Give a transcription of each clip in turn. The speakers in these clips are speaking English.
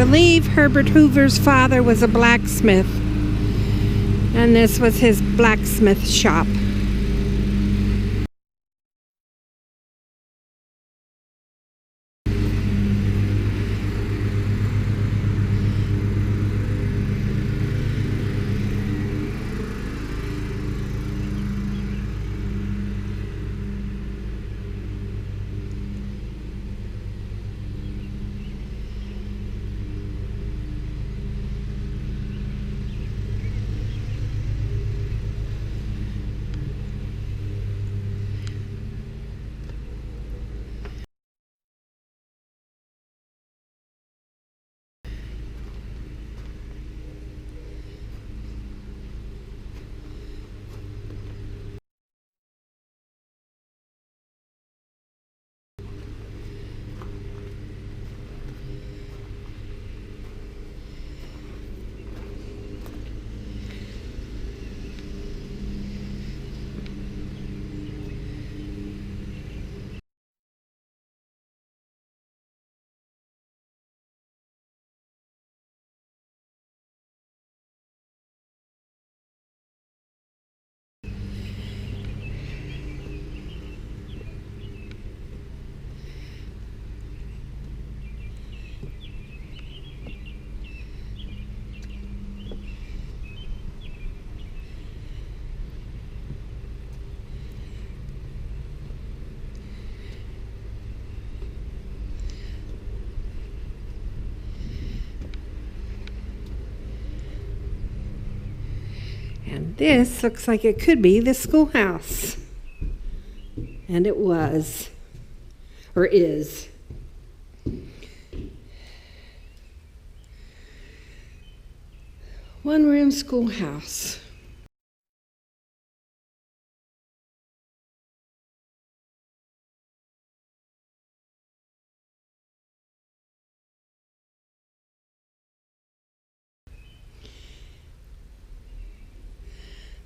believe Herbert Hoover's father was a blacksmith, and this was his blacksmith shop. And this looks like it could be the schoolhouse. And it was, or is. One-room schoolhouse.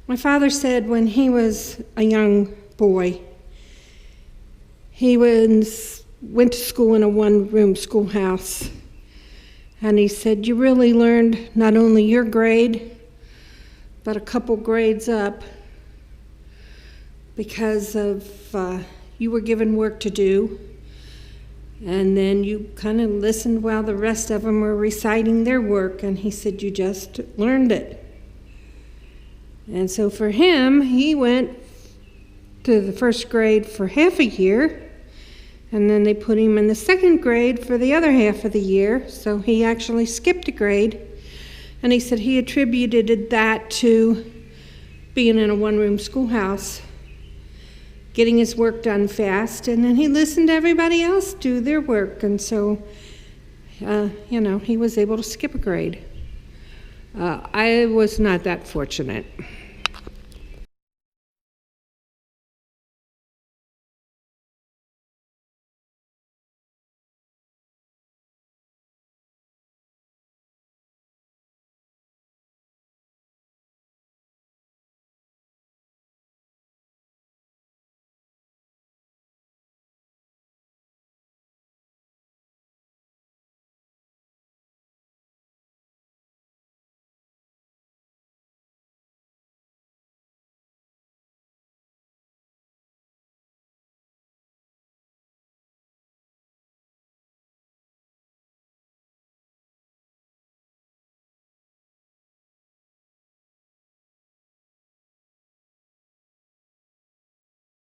My father said when he was a young boy, he went to school in a one-room schoolhouse. And he said, you really learned not only your grade, but a couple grades up because of you were given work to do. And then you kind of listened while the rest of them were reciting their work. And he said, you just learned it. And so for him, he went to the first grade for half a year, and then they put him in the second grade for the other half of the year, so he actually skipped a grade. And he said he attributed that to being in a one-room schoolhouse, getting his work done fast, and then he listened to everybody else do their work, and so, he was able to skip a grade. I was not that fortunate.